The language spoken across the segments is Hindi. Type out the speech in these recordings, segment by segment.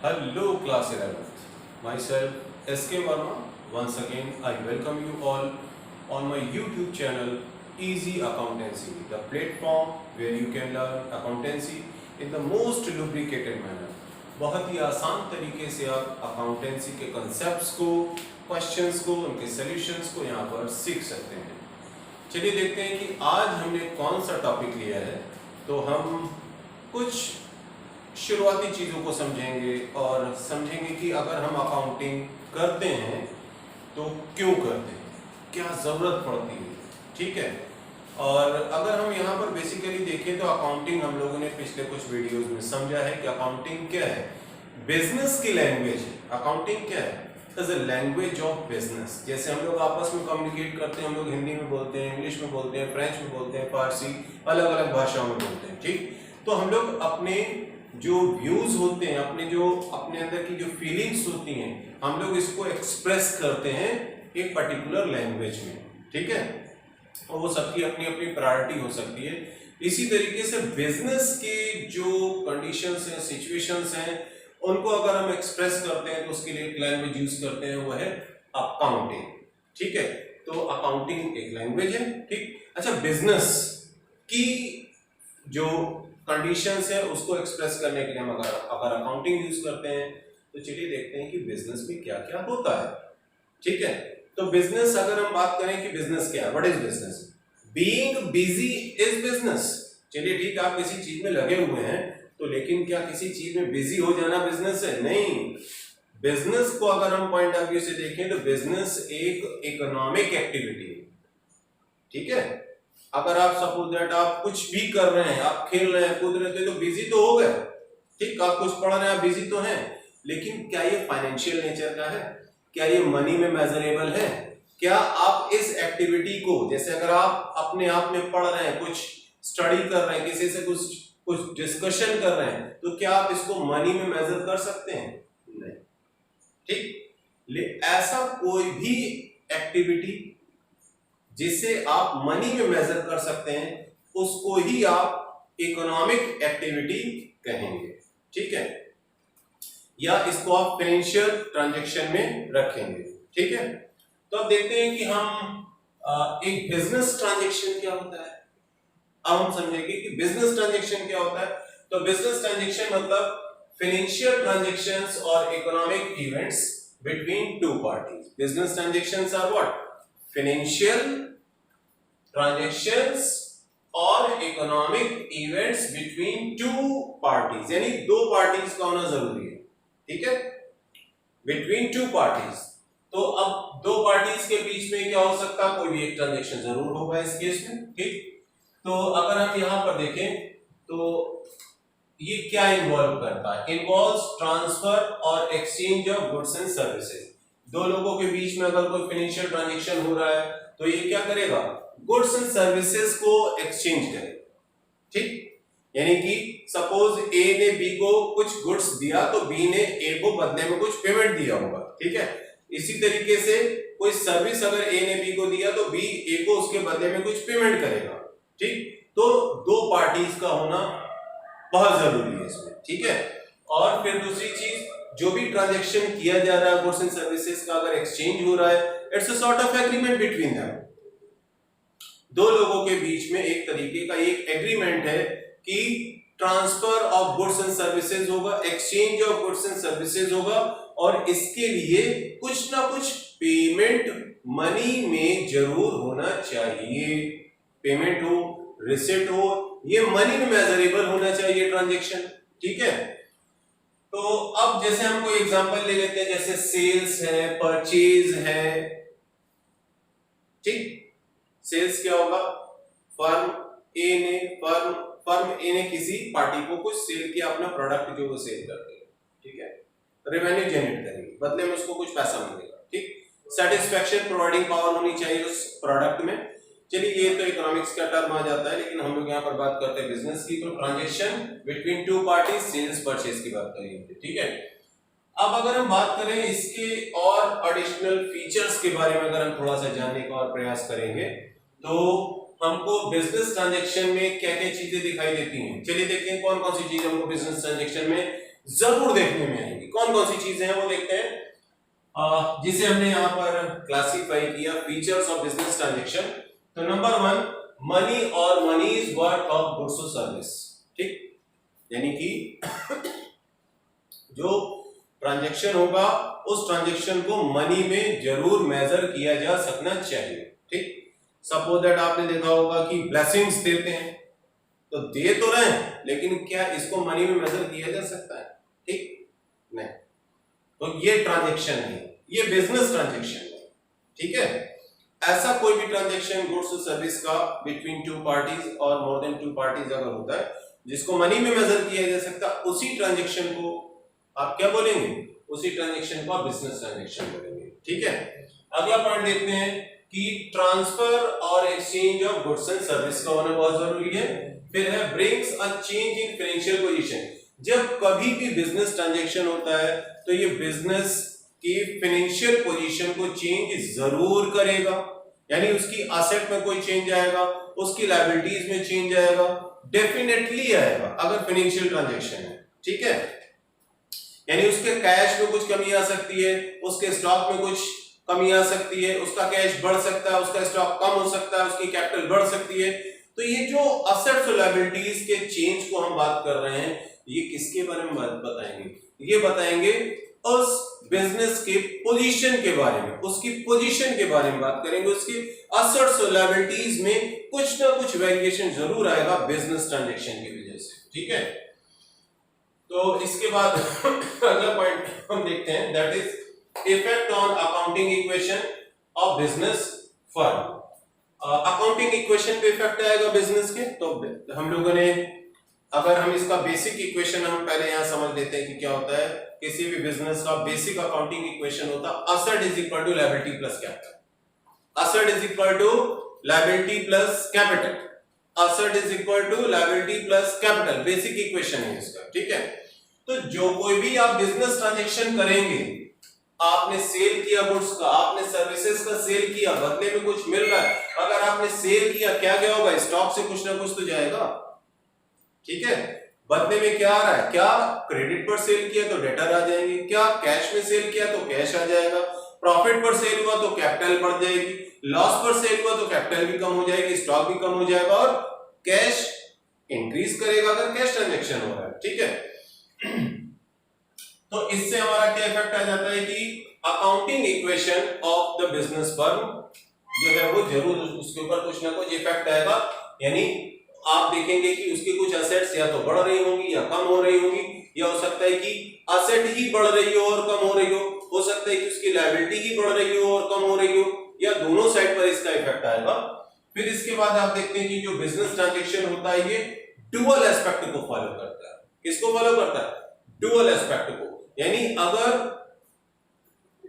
Hello, class 11th. Myself, SK Verma. Once again, I welcome you all on my YouTube channel, Easy Accountancy, the platform where you can learn accountancy in the most lubricated manner. बहुत ही आसान तरीके से आप अकाउंटेंसी के concepts को, questions को, उनके solutions को यहाँ पर सीख सकते हैं। चलिए देखते हैं कि आज हमने कौन सा टॉपिक लिया है। तो हम कुछ शुरुआती चीज़ों को समझेंगे और समझेंगे कि अगर हम अकाउंटिंग करते हैं तो क्यों करते हैं, क्या ज़रूरत पड़ती है, ठीक है। और अगर हम यहाँ पर बेसिकली देखें तो अकाउंटिंग हम लोगों ने पिछले कुछ वीडियोस में समझा है कि अकाउंटिंग क्या है, बिजनेस की लैंग्वेज है। अकाउंटिंग क्या है, is a language of business. जैसे हम लोग आपस में कम्युनिकेट करते हैं, हम लोग हिंदी में बोलते हैं, इंग्लिश में बोलते हैं, फ्रेंच में बोलते हैं, फारसी, अलग अलग भाषाओं में बोलते हैं, ठीक। तो हम लोग अपने जो व्यूज होते हैं, अपने अंदर की जो फीलिंग्स होती हैं, हम लोग इसको एक्सप्रेस करते हैं एक पर्टिकुलर लैंग्वेज में, ठीक है। और वो सबकी अपनी अपनी प्रायोरिटी हो सकती है। इसी तरीके से बिजनेस के जो कंडीशंस हैं, सिचुएशंस हैं, उनको अगर हम एक्सप्रेस करते हैं तो उसके लिए एक लैंग्वेज यूज करते हैं, वो है अकाउंटिंग, ठीक है। तो अकाउंटिंग एक लैंग्वेज है, ठीक। अच्छा, बिजनेस की जो कंडीशंस है उसको एक्सप्रेस करने के लिए हम अगर अकाउंटिंग यूज करते हैं तो चलिए देखते हैं कि बिजनेस में क्या क्या होता है, ठीक है। तो बिजनेस, अगर हम बात करें कि बिजनेस क्या है, what is business, being busy is business. चलिए ठीक है, आप किसी चीज में लगे हुए हैं तो, लेकिन क्या किसी चीज में बिजी हो जाना बिजनेस है? नहीं। बिजनेस को अगर हम पॉइंट ऑफ व्यू से देखें तो बिजनेस एक इकोनॉमिक एक्टिविटी है, ठीक है। अगर आप सपोज दैट आप कुछ भी कर रहे हैं, आप खेल रहे हैं, कूद रहे थे, तो बिजी तो हो गए, ठीक। आप कुछ पढ़ रहे हैं, आप बिजी तो हैं, लेकिन क्या ये फाइनेंशियल नेचर का है? क्या ये मनी में मेजरेबल है? क्या आप इस एक्टिविटी को, जैसे अगर आप अपने आप में पढ़ रहे हैं, कुछ स्टडी कर रहे हैं, किसी से कुछ डिस्कशन कर रहे हैं, तो क्या आप इसको मनी में मेजर कर सकते हैं? नहीं, ठीक। ऐसा कोई भी एक्टिविटी जिसे आप मनी में मेजर कर सकते हैं, उसको ही आप इकोनॉमिक एक्टिविटी कहेंगे, ठीक है। या इसको आप फाइनेंशियल ट्रांजैक्शन में रखेंगे, ठीक है। तो अब देखते हैं कि हम एक बिजनेस ट्रांजैक्शन क्या होता है। अब हम समझेंगे कि बिजनेस ट्रांजैक्शन क्या होता है। तो बिजनेस ट्रांजैक्शन मतलब फाइनेंशियल ट्रांजैक्शंस और economic events between two parties. Business transactions are what? Financial transactions और economic events between two parties, यानी दो पार्टीज का होना जरूरी है, ठीक है, बिटवीन टू पार्टीज। तो अब दो पार्टीज के बीच में क्या हो सकता है? कोई भी एक ट्रांजैक्शन जरूर होगा इस केस में, ठीक। तो अगर हम यहां पर देखें तो ये क्या इन्वॉल्व करता है? इन्वॉल्व्स ट्रांसफर और exchange of goods and services. दो लोगों के बीच में अगर कोई फाइनेंशियल ट्रांजैक्शन हो रहा है तो ये क्या करेगा? गुड्स एंड सर्विसेज को एक्सचेंज करेगा, ठीक। यानी कि सपोज ए ने बी को कुछ गुड्स दिया तो बी ने ए को बदले में कुछ पेमेंट दिया होगा, ठीक है। इसी तरीके से कोई सर्विस अगर ए ने बी को दिया तो बी ए को उसके बदले में कुछ पेमेंट करेगा, ठीक। तो दो पार्टीज का होना बहुत जरूरी है इसमें, ठीक है। और फिर दूसरी चीज, जो भी ट्रांजैक्शन किया जा रहा है गुड्स एंड सर्विसेज का, अगर एक्सचेंज हो रहा है, it's a sort of agreement between them. दो लोगों के बीच में एक तरीके का एक एग्रीमेंट है कि transfer of goods and services होगा, exchange of goods and services होगा, और इसके लिए कुछ ना कुछ पेमेंट मनी में जरूर होना चाहिए। पेमेंट हो, रिसिप्ट हो, ये मनी में मेजरेबल होना चाहिए ट्रांजैक्शन, ठीक है। तो अब जैसे हम कोई एग्जांपल ले लेते हैं, जैसे सेल्स है, परचेज है, ठीक। सेल्स क्या होगा? फर्म ए ने किसी पार्टी को कुछ सेल किया, अपना प्रोडक्ट जो वो सेल करते हैं, ठीक है, रेवेन्यू जनरेट करेंगे, बदले में उसको कुछ पैसा मिलेगा, ठीक। सेटिस्फैक्शन, प्रोवाइडिंग पावर होनी चाहिए उस प्रोडक्ट में। चलिए, ये तो इकोनॉमिक्स का टर्म आ जाता है, लेकिन हम लोग यहाँ पर बात करते हैं बिजनेस की। तो transaction between two parties, sales purchase की बात करेंगे, ठीक है। अब अगर हम बात करें इसके और एडिशनल फीचर्स के बारे में, अगर हम थोड़ा सा जानने का और प्रयास करेंगे तो हमको बिजनेस ट्रांजैक्शन में क्या क्या चीजें दिखाई देती हैं। चलिए देखते हैं कौन कौन सी चीजें हमको बिजनेस ट्रांजैक्शन में जरूर देखने में आएंगी। कौन कौन सी चीजें हैं वो देखते हैं। जिसे हमने यहाँ पर क्लासिफाई किया फीचर्स ऑफ बिजनेस ट्रांजेक्शन। तो नंबर 1, मनी और money is worth of goods और सर्विस। ठीक, यानी कि जो ट्रांजैक्शन होगा उस ट्रांजैक्शन को मनी में जरूर मेजर किया जा सकना चाहिए। ठीक, सपोज दैट आपने देखा होगा कि ब्लेसिंग्स देते हैं तो दे तो रहे हैं, लेकिन क्या इसको मनी में मेजर किया जा सकता है? ठीक नहीं, तो ये ट्रांजैक्शन है, ये बिजनेस ट्रांजैक्शन है। ठीक है, ऐसा कोई भी ट्रांजैक्शन गुड्स और सर्विस का बिटवीन टू पार्टीज और मोर देन टू पार्टीज अगर होता है जिसको मनी में मेजर किया जा सकता, उसी ट्रांजैक्शन को आप क्या बोलेंगे? उसी ट्रांजैक्शन को आप बिजनेस ट्रांजैक्शन बोलेंगे। ठीक है, अगला पॉइंट देखते हैं कि ट्रांसफर और exchange of goods and service का होना बहुत जरूरी है। फिर है brings a change in financial position. जब कभी भी बिजनेस ट्रांजैक्शन होता है तो ये बिजनेस की फाइनेंशियल पोजीशन को चेंज जरूर करेगा, यानी उसकी एसेट में कोई चेंज आएगा, उसकी लायबिलिटीज में चेंज आएगा, डेफिनेटली आएगा अगर फाइनेंशियल ट्रांजैक्शन है। ठीक है, यानी उसके कैश में कुछ कमी आ सकती है, उसके स्टॉक में कुछ कमी आ सकती है, उसका कैश बढ़ सकता है, उसका स्टॉक कम हो सकता है, उसकी कैपिटल बढ़ सकती है। तो ये जो असेट्स और लायबिलिटीज के चेंज को हम बात कर रहे हैं, ये किसके बारे में बताएंगे? ये बताएंगे उस बिजनेस के पोजीशन के बारे में, उसकी पोजीशन के बारे में बात करेंगे। उसकी असेट्स और लायबिलिटीज में कुछ ना कुछ वेरिएशन जरूर आएगा बिजनेस ट्रांजैक्शन की वजह से। ठीक है, तो इसके बाद अगला पॉइंट हम देखते हैं, that is effect on accounting equation of business firm. Accounting equation पे इफेक्ट आएगा बिजनेस के। तो हम लोगों ने, अगर हम इसका बेसिक इक्वेशन हम पहले यहां समझ लेते हैं कि क्या होता है। किसी भी बिजनेस का बेसिक अकाउंटिंग इक्वेशन होता है asset is equal to liability plus capital. Asset is equal to liability plus capital. Asset is equal to liability plus capital, basic equation है इसका। ठीक है, तो जो कोई भी आप बिजनेस ट्रांजैक्शन करेंगे, आपने सेल किया गुड्स का, आपने सर्विसेज का सेल किया, बदले में कुछ मिल रहा है। अगर आपने सेल किया, क्या क्या होगा? स्टॉक से कुछ ना कुछ तो जाएगा। ठीक है, बदले में क्या आ रहा है? क्या क्रेडिट पर सेल किया तो डेटर आ जाएंगे, क्या कैश में सेल किया तो कैश आ जाएगा, प्रॉफिट पर सेल हुआ तो कैपिटल बढ़ जाएगी, लॉस पर सेल हुआ तो कैपिटल भी कम हो जाएगी, स्टॉक भी कम हो जाएगा और कैश इंक्रीज करेगा अगर कैश ट्रांजैक्शन हो रहा है। ठीक है, तो इससे हमारा क्या इफेक्ट आ जाता है कि accounting equation of the business firm जो है वो जरूर उसके ऊपर कुछ ना कुछ इफेक्ट आएगा। यानी आप देखेंगे कि उसकी कुछ एसेट्स या तो बढ़ रही होंगी या कम हो रही होंगी, या हो सकता है कि एसेट ही बढ़ रही हो और कम हो रही हो सकता है कि उसकी लायबिलिटी ही बढ़ रही हो और कम हो रही हो, या दोनों साइड पर इसका इफेक्ट आएगा। फिर इसके बाद आप देखते हैं कि जो बिजनेस ट्रांजैक्शन होता है ये डुअल एस्पेक्ट को फॉलो करता है। किसको फॉलो करता है? डुअल एस्पेक्ट को। यानी अगर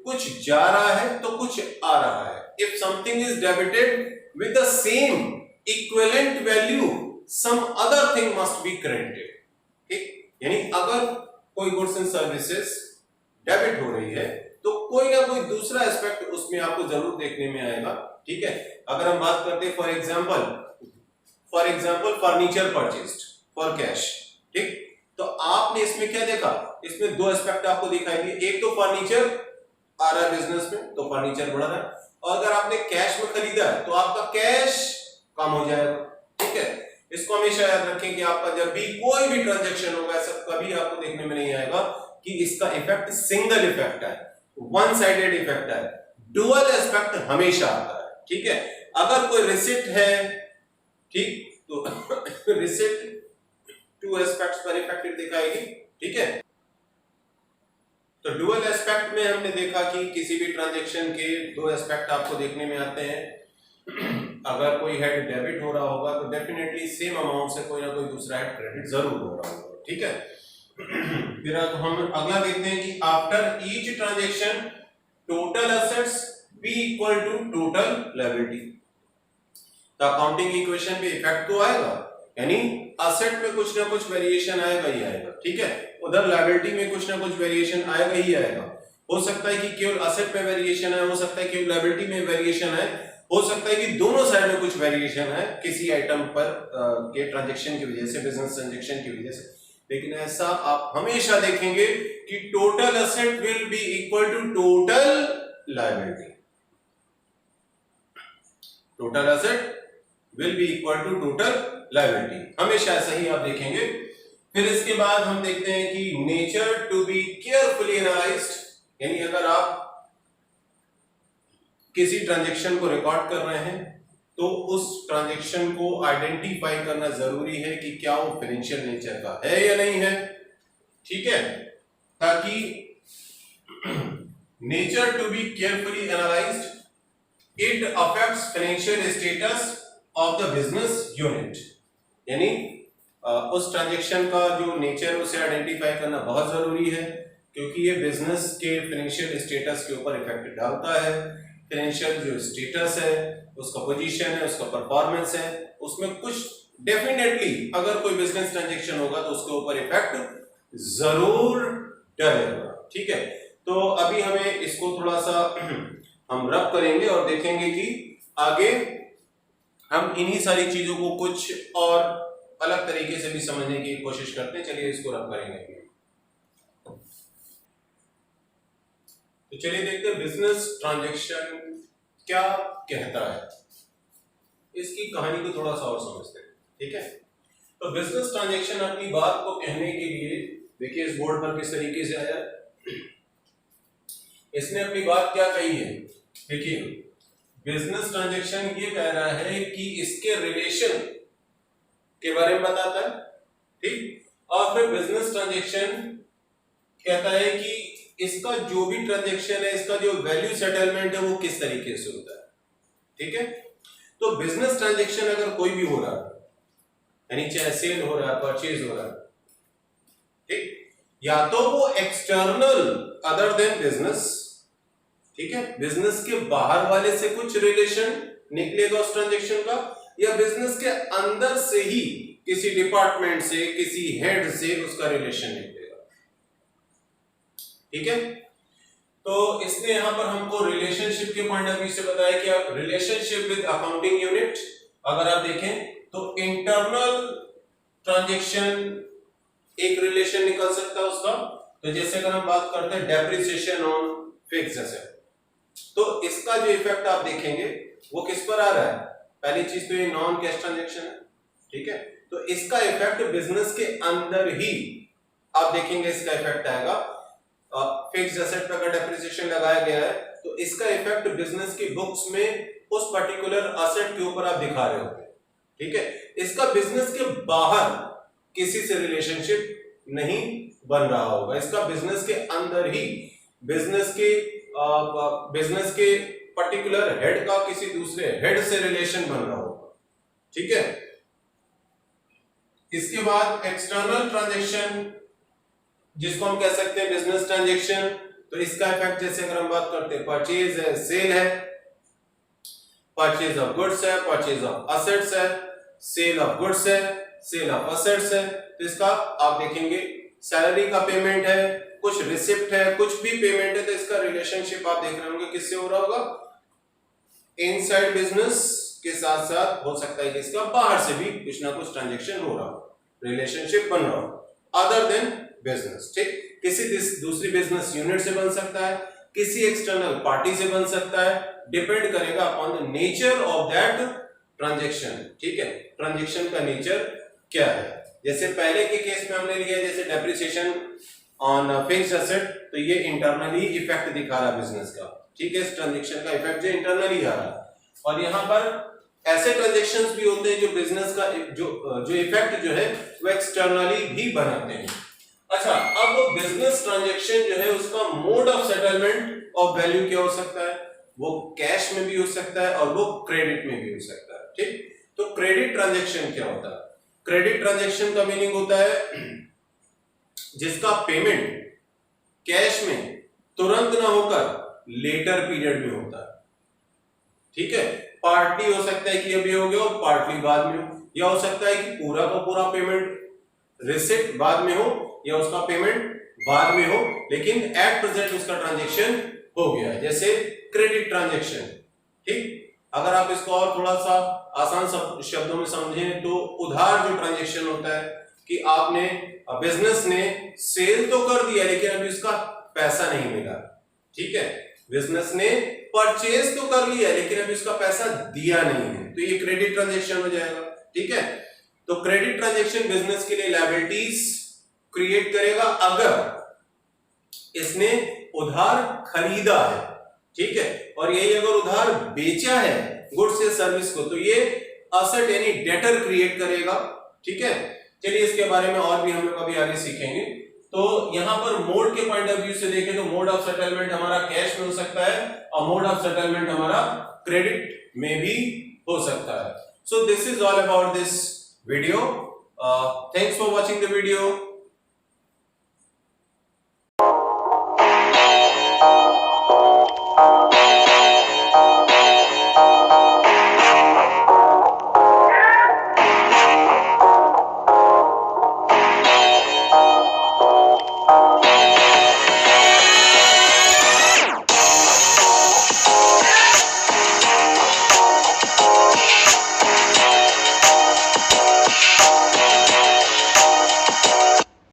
कुछ जा रहा है तो कुछ आ रहा है। If something is debited with the same equivalent value, some other thing must be credited. ठीक, यानी अगर कोई गुड्स एंड सर्विसेज डेबिट हो रही है तो कोई ना कोई दूसरा एस्पेक्ट उसमें आपको जरूर देखने में आएगा। ठीक है, अगर हम बात करते हैं for example furniture purchased for cash. ठीक, तो आपने इसमें क्या देखा? इसमें दो एस्पेक्ट आपको दिखाई दिए। एक तो फर्नीचर आ रहा है बिजनेस में तो फर्नीचर बढ़ रहा है, और अगर आपने कैश में खरीदा है तो आपका कैश कम हो जाएगा। ठीक है, इसको हमेशा याद रखें कि आपका जब भी कोई भी ट्रांजैक्शन होगा ऐसा कभी आपको देखने में नहीं आएगा कि इसका इफेक्ट सिंगल इफेक्ट है, वन साइडेड इफेक्ट है। डुअल एस्पेक्ट हमेशा आता है। ठीक है, अगर कोई रिसिप्ट है, ठीक, तो रिसिप्ट टू एस्पेक्ट्स पर इफेक्ट दिखाएगी। ठीक है, तो डुअल एस्पेक्ट में हमने देखा कि किसी भी ट्रांजैक्शन के दो एस्पेक्ट आपको देखने में आते हैं। अगर कोई हेड डेबिट हो रहा होगा तो डेफिनेटली सेम अमाउंट से कोई ना कोई दूसरा हेड क्रेडिट जरूर हो रहा होगा। ठीक है, फिर हम अगला देखते हैं कि after each transaction total assets be equal to total liability. तो अकाउंटिंग इक्वेशन पे इफेक्ट तो आएगा, यानी एसेट में कुछ ना कुछ वेरिएशन आएगा ही आएगा। ठीक है, उधर लायबिलिटी में कुछ ना कुछ वेरिएशन आएगा ही आएगा। हो सकता है कि केवल एसेट में वेरिएशन है, हो सकता है कि लायबिलिटी में वेरिएशन है, हो सकता है कि दोनों साइड में कुछ वेरिएशन है किसी आइटम पर के ट्रांजैक्शन की वजह से, बिजनेस ट्रांजैक्शन की वजह से। लेकिन ऐसा आप हमेशा देखेंगे कि total asset will be equal to total liability. Total asset will be equal to total liability, हमेशा ऐसा ही आप देखेंगे। फिर इसके बाद हम देखते हैं कि nature to be carefully analysed, यानी अगर आप किसी ट्रांजैक्शन को रिकॉर्ड कर रहे हैं तो उस ट्रांजैक्शन को आइडेंटिफाई करना जरूरी है कि क्या वो फाइनेंशियल नेचर का है या नहीं है, ठीक है, ताकि nature to be carefully analysed, it affects financial status of the business unit, यानी उस ट्रांजैक्शन का जो नेचर उसे आइडेंटिफाई करना बहुत जरूरी है, क्योंकि ये बिजनेस के फाइनेंशियल स्टेटस के ऊपर इफेक्ट डालता है। फाइनेंशियल जो स्टेटस है, उसका पोजीशन है, उसका परफॉर्मेंस है, उसमें कुछ डेफिनेटली अगर कोई बिजनेस ट्रांजैक्शन होगा तो उसके ऊपर इफेक्ट जरूर डालेगा, ठीक है। तो अभी हमें इसको थोड़ा सा हम रब करेंगे और देखेंगे कि आगे हम इन्हीं सारी चीजों को कुछ और अलग तरीके से भी समझने की कोशिश करते हैं। चलिए इसको रब करेंगे। तो चलिए देखते हैं बिजनेस ट्रांजैक्शन क्या कहता है, इसकी कहानी को थोड़ा सा और समझते हैं, ठीक है। तो बिजनेस ट्रांजैक्शन अपनी बात को कहने के लिए देखिए इस बोर्ड पर किस तरीके से आया, इसने अपनी बात क्या कही है। देखिए बिजनेस ट्रांजैक्शन ये कह रहा है कि इसके रिलेशन के बारे में बताता है, ठीक। और फिर बिजनेस ट्रांजैक्शन कहता है कि इसका जो भी ट्रांजैक्शन है, इसका जो वैल्यू सेटलमेंट है वो किस तरीके से होता है, ठीक है। तो बिजनेस ट्रांजैक्शन अगर कोई भी हो रहा है, यानी चाहे सेल हो रहा है, परचेज हो रहा है, ठीक, या तो वो एक्सटर्नल अदर देन बिजनेस, ठीक है, बिजनेस के बाहर वाले से कुछ रिलेशन निकलेगा उस ट्रांजैक्शन का, या बिजनेस के अंदर से ही किसी डिपार्टमेंट से, किसी हेड से उसका रिलेशन निकलेगा, ठीक है। तो इसने यहां पर हमको रिलेशनशिप के पॉइंट ऑफ व्यू से बताया कि रिलेशनशिप विद अकाउंटिंग यूनिट, अगर आप देखें तो इंटरनल ट्रांजैक्शन एक रिलेशन निकल सकता है उसका। तो जैसे अगर हम बात करते हैं डेप्रिसिएशन ऑन फिक्स्ड एसेट, तो इसका जो इफेक्ट आप देखेंगे वो किस पर आ रहा है। पहली चीज तो ये नॉन कैश ट्रांजैक्शन है, ठीक है, तो इसका इफेक्ट बिजनेस के अंदर ही आप देखेंगे इसका इफेक्ट आएगा। फिक्स्ड एसेट पर अगर डेप्रिसिएशन लगाया गया है तो इसका इफेक्ट बिजनेस की बुक्स में उस पर्टिकुलर एसेट के ऊपर आप दिखा रहे होंगे, ठीक है। इसका बिजनेस के बाहर किसी से रिलेशनशिप नहीं बन रहा होगा, इसका बिजनेस के अंदर ही बिजनेस के पर्टिकुलर हेड का किसी दूसरे हेड से रिलेशन बन रहा होगा, ठीक है। इसके बाद एक्सटर्नल ट्रांजैक्शन जिसको हम कह सकते हैं बिजनेस ट्रांजैक्शन, तो इसका इफेक्ट जैसे अगर हम बात करते हैं परचेज है, सेल है, परचेज ऑफ गुड्स है, परचेज ऑफ असेट्स है, सेल ऑफ गुड्स है, सेल ऑफ असेट्स है, तो इसका आप देखेंगे सैलरी का पेमेंट है, कुछ रिसिप्ट है, कुछ भी पेमेंट है, तो इसका रिलेशनशिप आप देख रहे होंगे किससे हो रहा होगा, इनसाइड बिजनेस के साथ साथ हो सकता है कि इसका बाहर से भी कुछ ना कुछ ट्रांजैक्शन हो रहा हो, रिलेशनशिप बन रहा हो अदर देन बिजनेस, ठीक। किसी दूसरी बिजनेस यूनिट से बन सकता है, किसी एक्सटर्नल पार्टी से बन सकता है, डिपेंड करेगा upon the nature of that transaction, ठीक है, ट्रांजैक्शन का नेचर क्या है। जैसे पहले के केस में हमने लिया जैसे डेप्रिसिएशन ऑन फिक्स्ड एसेट, तो ये इंटरनली इफेक्ट दिखा रहा है बिजनेस का, ठीक है, इस ट्रांजैक्शन का इफेक्ट जो इंटरनली आ रहा है। और यहाँ पर ऐसे ट्रांजैक्शंस भी होते हैं जो बिजनेस का जो इफेक्ट जो है वो एक्सटर्नली भी बनाते हैं। अच्छा, अब वो बिजनेस ट्रांजैक्शन जो है उसका mode of settlement of value क्या हो सकता है, वो कैश में भी हो सकता है और वो क्रेडिट में भी हो सकता है, ठीक। तो क्रेडिट ट्रांजैक्शन क्या होता है, क्रेडिट ट्रांजैक्शन का मीनिंग होता है जिसका पेमेंट कैश में तुरंत ना होकर लेटर पीरियड में होता है, ठीक है। पार्टली हो सकता है कि अभी हो गया और पार्टली बाद में हो, या हो सकता है कि पूरा का पूरा पेमेंट रिसिप्ट बाद में हो या उसका पेमेंट बाद में हो, लेकिन एट प्रेजेंट उसका ट्रांजैक्शन हो गया है, जैसे क्रेडिट ट्रांजैक्शन, ठीक। अगर आप इसको और थोड़ा सा आसान शब्दों में समझें तो उधार जो ट्रांजैक्शन होता है कि आपने बिजनेस ने सेल तो कर दिया लेकिन अभी उसका पैसा नहीं मिला, ठीक है। बिजनेस ने परचेज तो कर लिया लेकिन अभी उसका पैसा दिया नहीं है, तो ये क्रेडिट ट्रांजैक्शन हो जाएगा, ठीक है। तो क्रेडिट ट्रांजैक्शन बिजनेस के लिए लायबिलिटीज क्रिएट करेगा अगर इसने उधार खरीदा है, ठीक है, और यही अगर उधार बेचा है गुड्स या सर्विस को तो ये असेट यानी डेटर क्रिएट करेगा, ठीक है। चलिए इसके बारे में और भी हम लोग अभी आगे सीखेंगे। तो यहां पर मोड के पॉइंट ऑफ व्यू से देखें तो मोड ऑफ सेटलमेंट हमारा कैश में हो सकता है और मोड ऑफ सेटलमेंट हमारा क्रेडिट में भी हो सकता है। So this is all about this video. Thanks for watching the video.